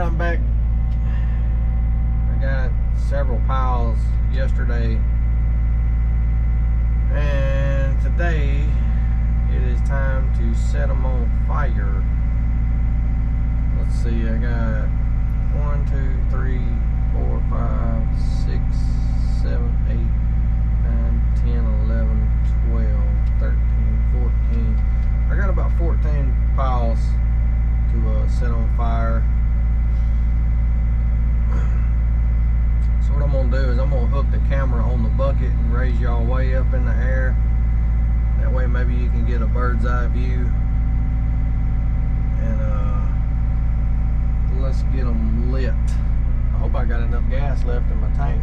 Alright, I'm back. I got several piles yesterday, and today it is time to set them on fire. Let's see, I got 1, 2, 3, 4, 5, 6, 7, 8, 9, 10, 11, 12, 13, 14. I got about 14 piles to set on fire. So what I'm gonna do is I'm gonna hook the camera on the bucket and raise y'all way up in the air. That way maybe you can get a bird's eye view. And let's get them lit. I hope I got enough gas left in my tank.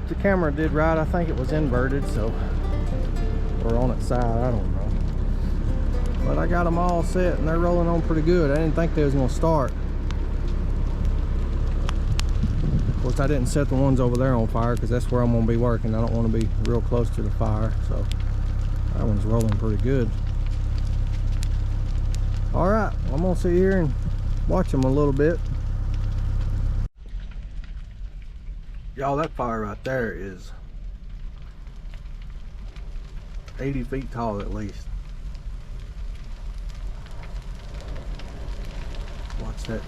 The camera did right. I think it was inverted, so, or on its side, I don't know. But I got them all set and they're rolling on pretty good. I didn't think they was gonna start. Of course, I didn't set the ones over there on fire because that's where I'm gonna be working. I don't want to be real close to the fire, so that one's rolling pretty good. All right, I'm gonna sit here and watch them a little bit. Y'all, that fire right there is 80 feet tall at least. Watch that.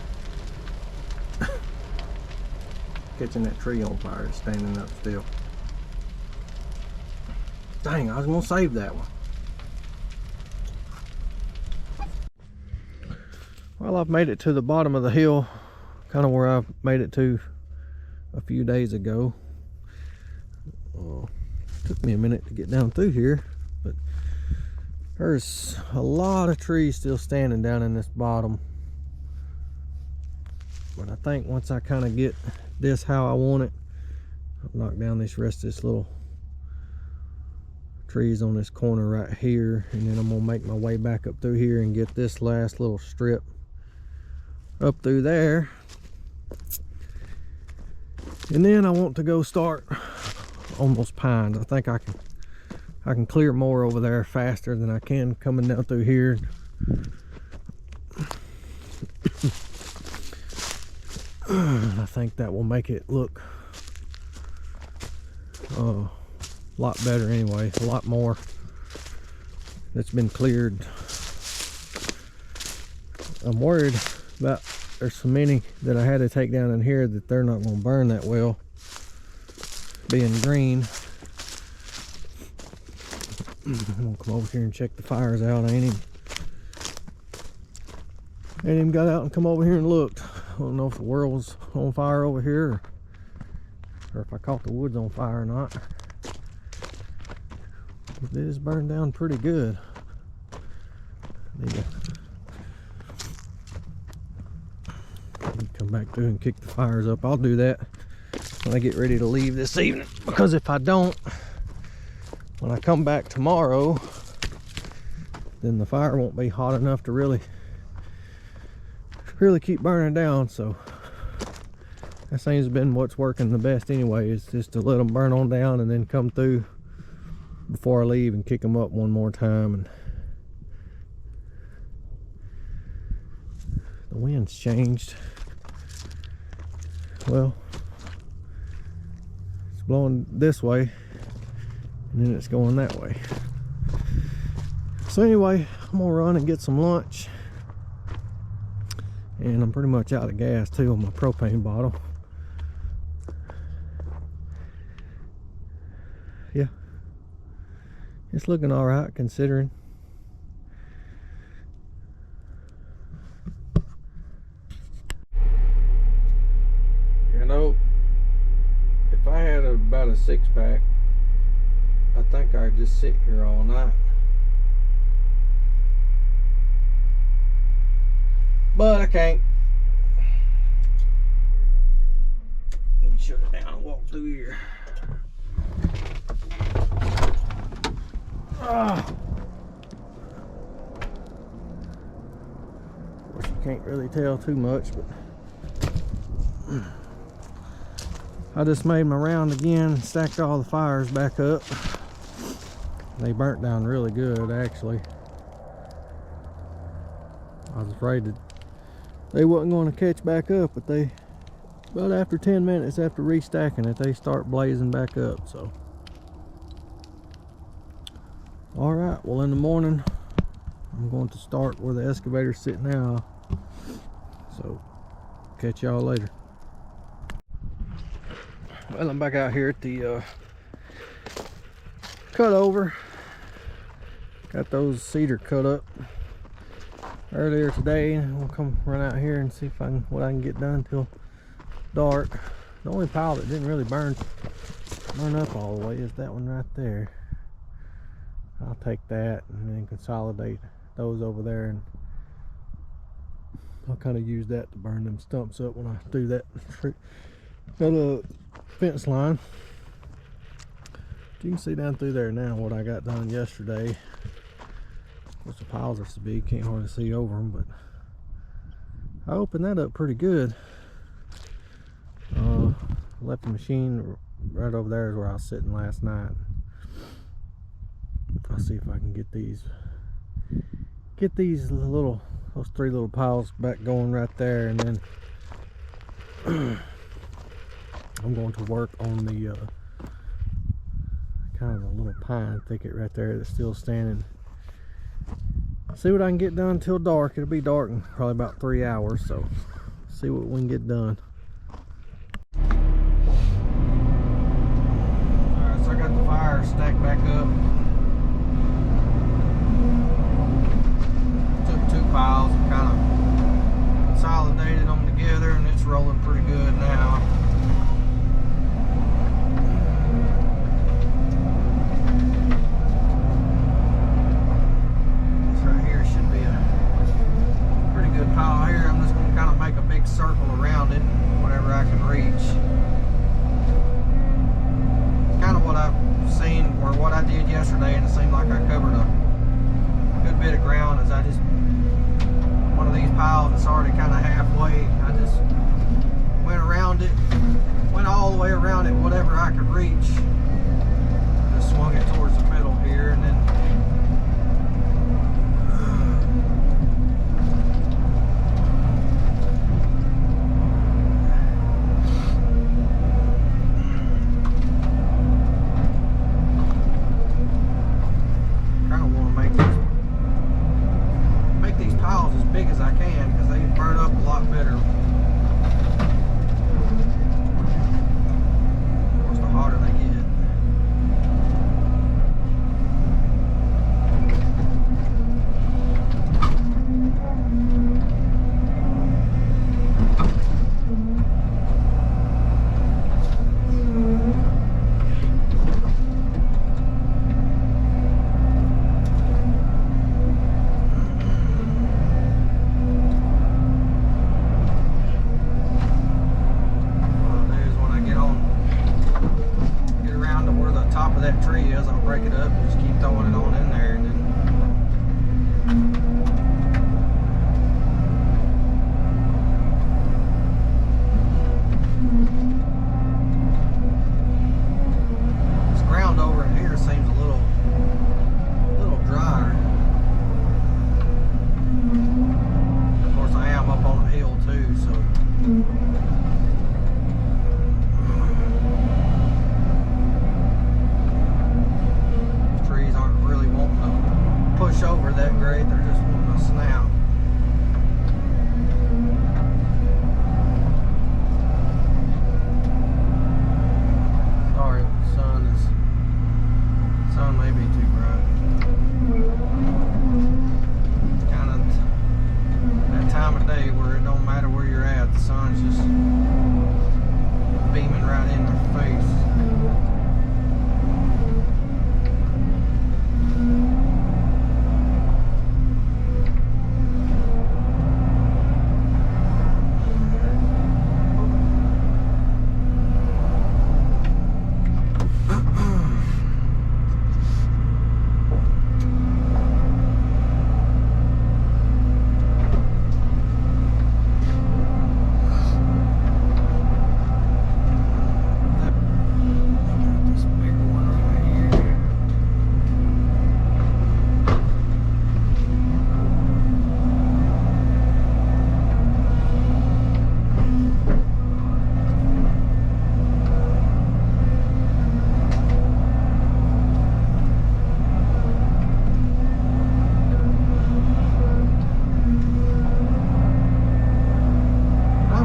Catching that tree on fire, standing up still. Dang, I was gonna save that one. Well, I've made it to the bottom of the hill, kind of where I made it to a few days ago. Took me a minute to get down through here, but there's a lot of trees still standing down in this bottom. But I think once I kind of get this how I want it, I'll knock down this rest of this little trees on this corner right here, and then I'm gonna make my way back up through here and get this last little strip up through there. And then I want to go start on those pines. I think I can clear more over there faster than I can coming down through here. I think that will make it look a lot better anyway, a lot more that's been cleared. I'm worried about there's so many that I had to take down in here that they're not going to burn that well, being green. I'm gonna come over here and check the fires out. I ain't even Ain't even got out and come over here and looked. I don't know if the world was on fire over here or if I caught the woods on fire or not. But it is burned down pretty good. Need to come back through and kick the fires up. I'll do that when I get ready to leave this evening, because if I don't, when I come back tomorrow, then the fire won't be hot enough to really keep burning down. So that seems to have been what's working the best anyway, is just to let them burn on down and then come through before I leave and kick them up one more time. And the wind's changed. Well, it's blowing this way and then it's going that way. So anyway, I'm gonna run and get some lunch, and I'm pretty much out of gas too on my propane bottle. Yeah, it's looking all right considering. You know, if I had about a 6-pack, I think I'd just sit here all night. But I can't. Let me shut it down and walk through here. Of course, you can't really tell too much, but I just made my round again and stacked all the fires back up. They burnt down really good, actually. I was afraid that they wasn't going to catch back up, but about after 10 minutes after restacking it, they start blazing back up. So all right, well, in the morning I'm going to start where the excavator's sitting now, so catch y'all later. Well, I'm back out here at the Cutover. Got those cedar cut up earlier today, and we'll come run out here and see if what I can get done till dark. The only pile that didn't really burn up all the way is that one right there. I'll take that and then consolidate those over there, and I'll kind of use that to burn them stumps up when I do that fence line. You can see down through there now what I got done yesterday. Of course, the piles are so big, can't hardly see over them, but I opened that up pretty good. Left the machine right over there is where I was sitting last night. I'll see if I can get these those 3 little piles back going right there, and then I'm going to work on the kind of a little pine thicket right there that's still standing. See what I can get done till dark. It'll be dark in probably about 3 hours, so see what we can get done. Alright, so I got the fire stacked back up. Took 2 piles and kind of consolidated them together, and it's rolling pretty good now. Pile here. I'm just going to kind of make a big circle around it whenever I can reach. Kind of what I've seen, or what I did yesterday, and it seemed like I covered a good bit of ground. As I just, one of these piles that's already kind of halfway, I just went around it, went all the way around it, whatever I could reach. Just swung it towards the middle here, and then like they're just wanting to snap. Sorry, the sun may be too bright. It's kind of that time of day where it don't matter where you're at, the sun's just beaming right in your face.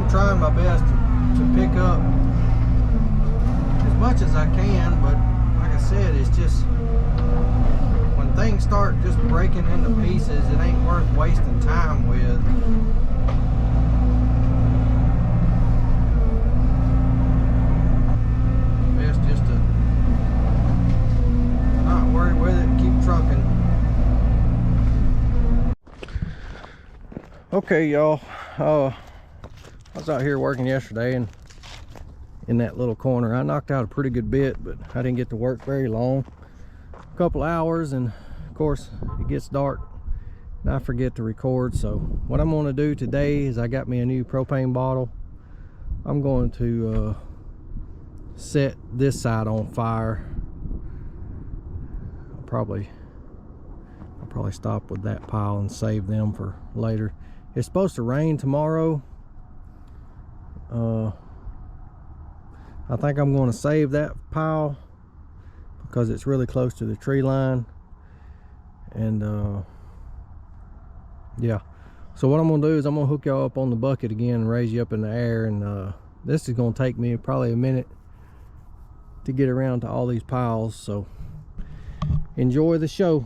Trying my best to pick up as much as I can, but like I said, it's just when things start just breaking into pieces, it ain't worth wasting time with. Best just to not worry with it and keep trucking. Okay, y'all. I was out here working yesterday, and in that little corner I knocked out a pretty good bit, but I didn't get to work very long, a couple hours, and of course it gets dark and I forget to record. So what I'm going to do today is I got me a new propane bottle. I'm going to set this side on fire. I'll probably stop with that pile and save them for later. It's supposed to rain tomorrow. I think I'm going to save that pile because it's really close to the tree line, and yeah. So what I'm going to do is I'm going to hook y'all up on the bucket again and raise you up in the air, and this is going to take me probably a minute to get around to all these piles, so enjoy the show.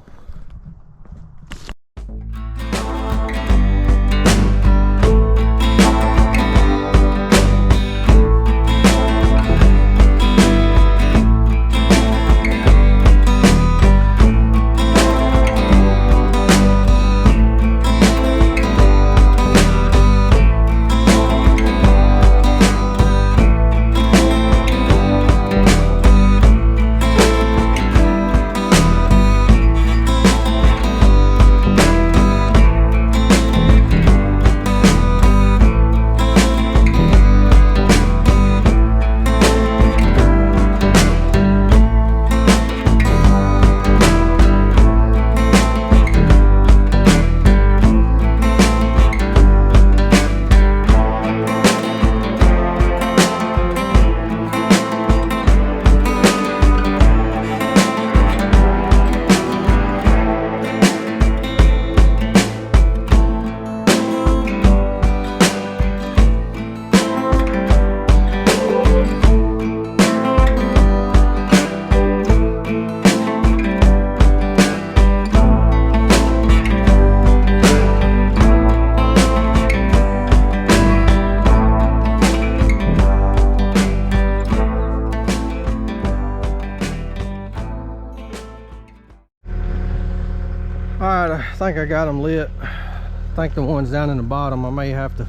Alright, I think I got them lit. I think the ones down in the bottom, I may have to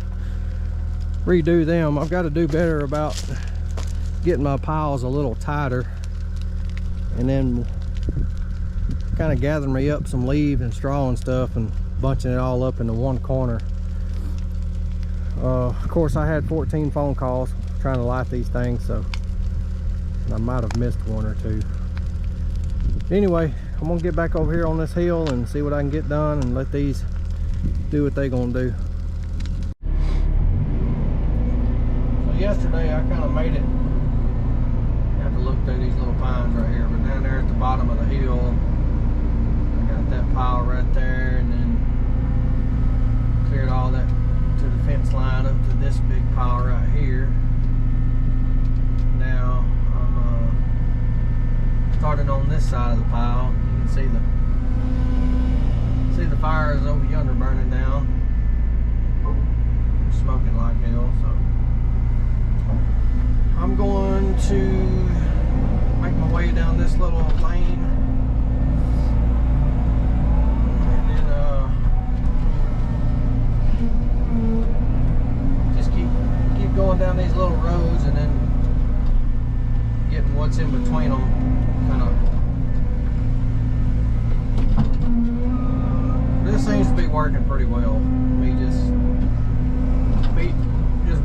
redo them. I've got to do better about getting my piles a little tighter, and then kind of gathering me up some leaves and straw and stuff and bunching it all up into one corner. Of course, I had 14 phone calls trying to light these things, so I might have missed one or two. Anyway, I'm gonna get back over here on this hill and see what I can get done and let these do what they're gonna do. So yesterday I kind of made it. I have to look through these little pines right here, but down there at the bottom of the hill, I got that pile right there, and then pile right here. Now I'm starting on this side of the pile. You can see the fires over yonder burning down, smoking like hell. So I'm going to make my way down this little lane, and then just keep going down these little roads, and then getting what's in between them, kind of. This seems to be working pretty well. Me just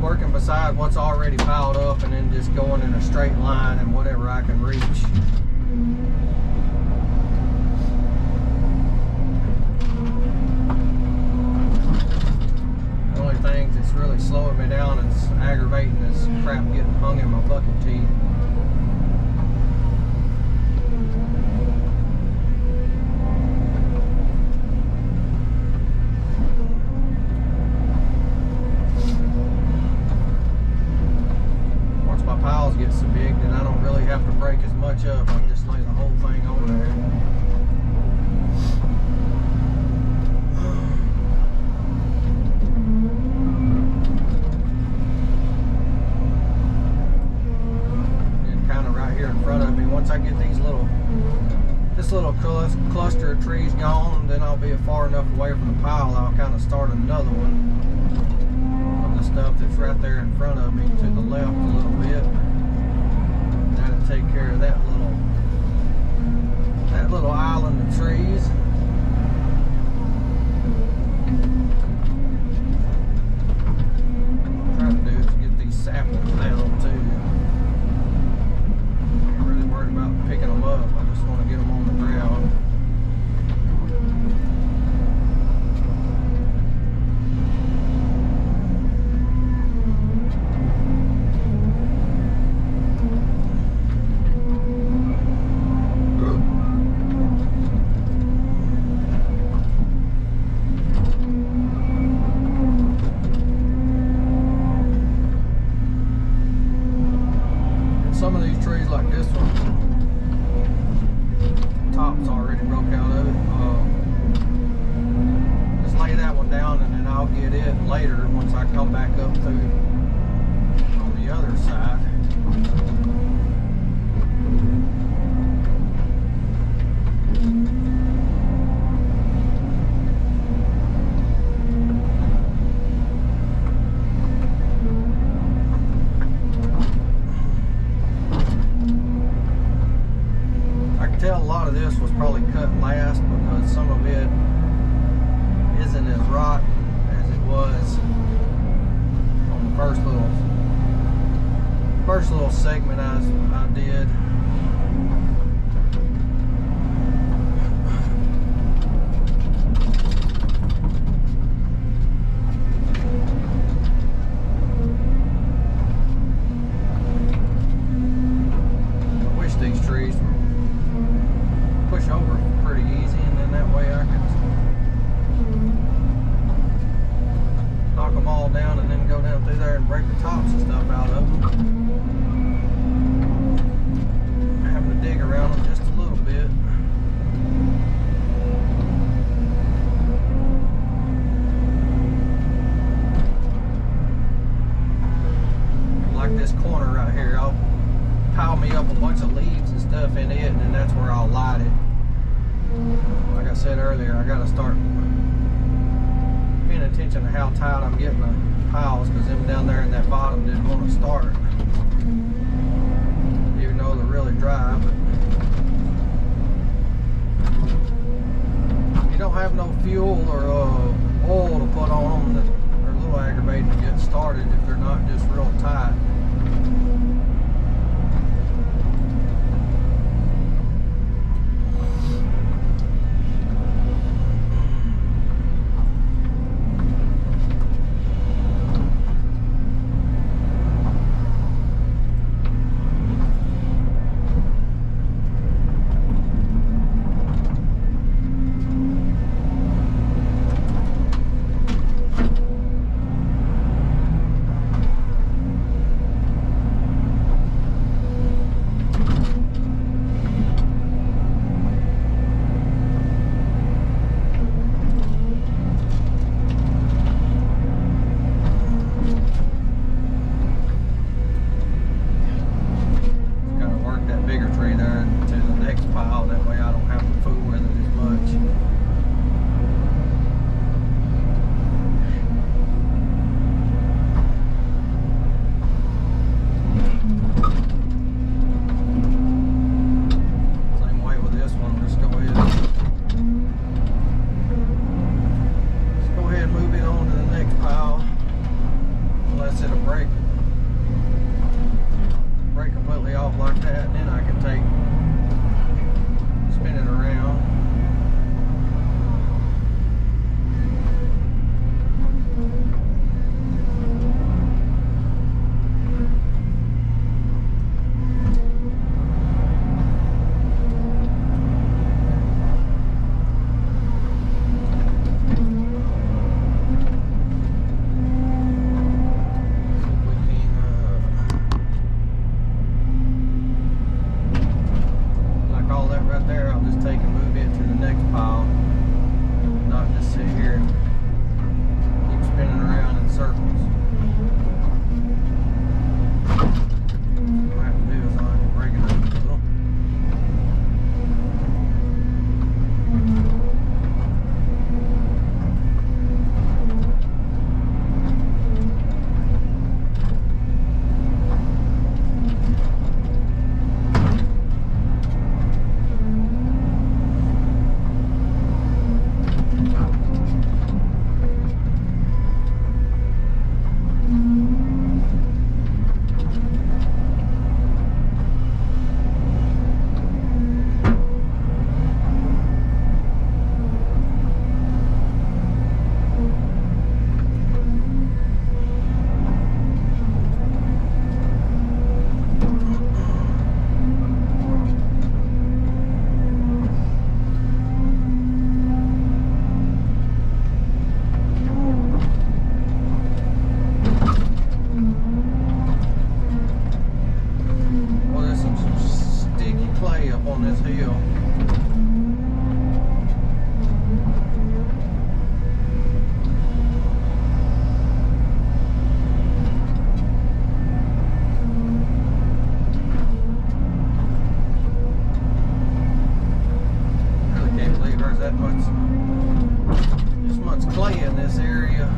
working beside what's already piled up, and then just going in a straight line and whatever I can reach. The only thing that's really slowing me down and aggravating is crap getting hung in my bucket teeth. Get so big that I don't really have to break as much up. I can just lay the whole thing on there. And kind of right here in front of me, once I get this little cluster of trees gone, then I'll be far enough away from the pile, I'll kind of start another one of the stuff that's right there in front of me to the left a little bit. Take care of that little island of trees. What I'm trying to do is get these saplings down too. I'm not really worried about picking them up. I just want to get them on the ground. Some of these trees, like this one, top's already broke out of it. Just lay that one down, and then I'll get it later once I come back up through on the other side. Tell a lot of this was probably cut last because some of it isn't as rotten as it was on the first little segment I did. I wish these trees were push over pretty easy, and then that way I can knock them all down and then go down through there and break the tops and stuff out of them. Having to dig around them just a little bit. Like this corner right here, I'll pile me up a bunch of leaves and stuff in it, and then that's where I'll light it. Like I said earlier, I gotta start paying attention to how tight I'm getting the piles, because them down there in that bottom didn't want to start, even though they're really dry. But if you don't have no fuel or oil to put on them, they're a little aggravating to get started if they're not just real tight. break completely off like that, and then I can spin it around. This much clay in this area.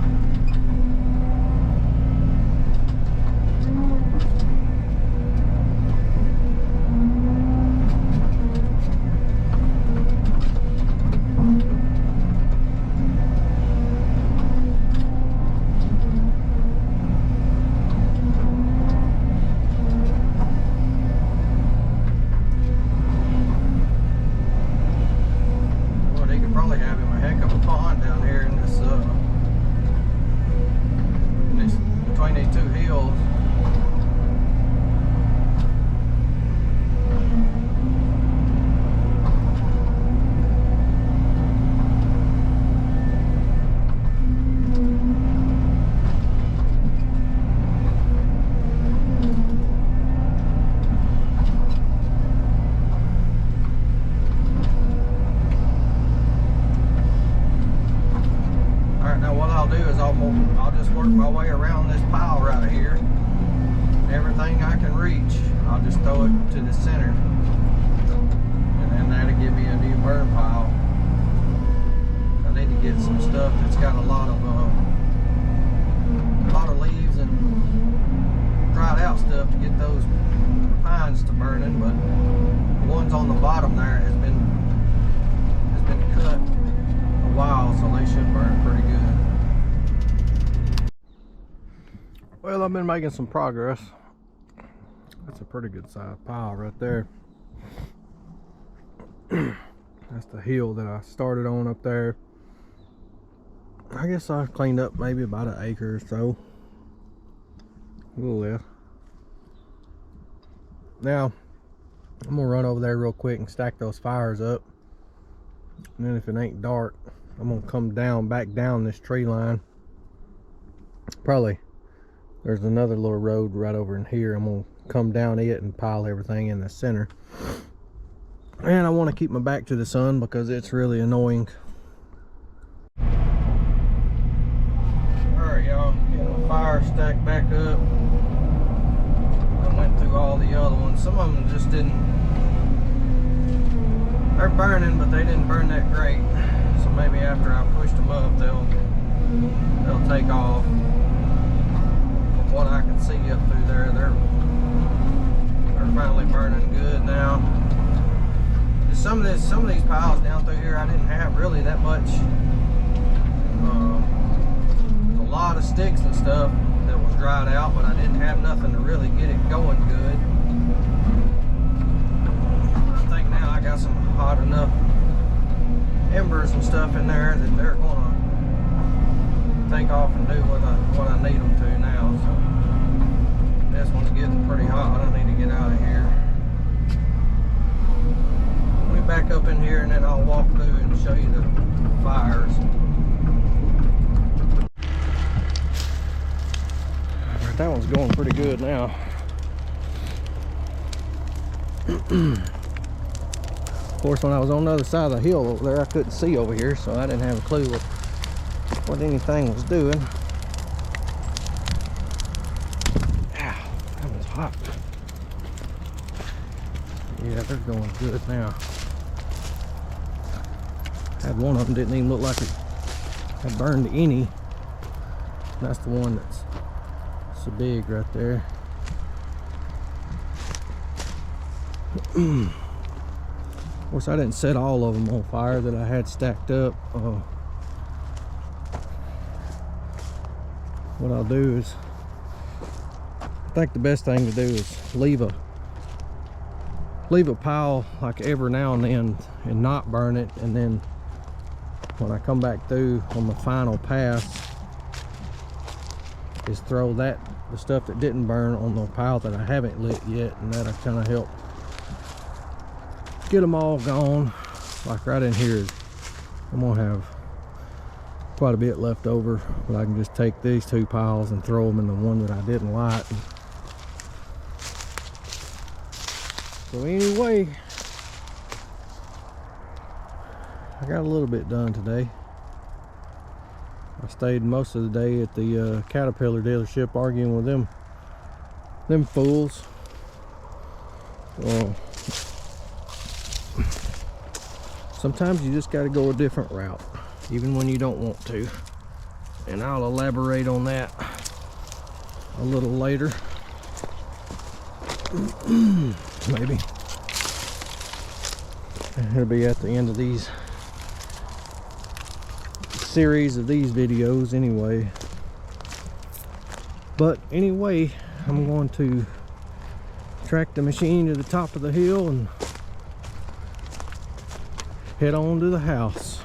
I'll just work my way around this pile right here. Everything I can reach, I'll just throw it to the center, and then that'll give me a new burn pile. I need to get some stuff that's got a lot of leaves and dried out stuff to get those pines to burning, but the ones on the bottom there has been cut a while, so they should burn pretty good. Well, I've been making some progress. That's a pretty good sized pile right there. That's the hill that I started on up there. I guess I cleaned up maybe about an acre or so. A little less. Now, I'm gonna run over there real quick and stack those fires up. And then if it ain't dark, I'm gonna come back down this tree line. Probably there's another little road right over in here. I'm gonna come down it and pile everything in the center. And I want to keep my back to the sun because it's really annoying. Alright, y'all, getting the fire stacked back up. I went through all the other ones. Some of them just didn't, they're burning, but they didn't burn that great. So maybe after I pushed them up, they'll take off. From what I can see up through there, they're finally burning good now. Some of these piles down through here, I didn't have really that much. A lot of sticks and stuff that was dried out, but I didn't have nothing to really get it going good. I think now I got some hot enough embers and stuff in there that they're gonna take off and do what I need them to now. So this one's getting pretty hot. I need to get out of here. Let me back up in here and then I'll walk through and show you the fires. Alright, that one's going pretty good now. Of course, when I was on the other side of the hill over there, I couldn't see over here, so I didn't have a clue what anything was doing. Ow, that was hot. Yeah, they're going good now. Had one of them didn't even look like it had burned any. That's the one that's so big right there. Of course, I didn't set all of them on fire that I had stacked up. What I'll do is, I think the best thing to do is leave a pile like every now and then and not burn it, and then when I come back through on the final pass is throw the stuff that didn't burn on the pile that I haven't lit yet, and that'll kind of help get them all gone. Like right in here, I'm gonna have quite a bit left over, but I can just take these two piles and throw them in the one that I didn't light. So anyway, I got a little bit done today. I stayed most of the day at the Caterpillar dealership arguing with them fools. Sometimes you just got to go a different route, even when you don't want to. And I'll elaborate on that a little later. Maybe. And it'll be at the end of these series of these videos anyway. But anyway, I'm going to track the machine to the top of the hill and head on to the house.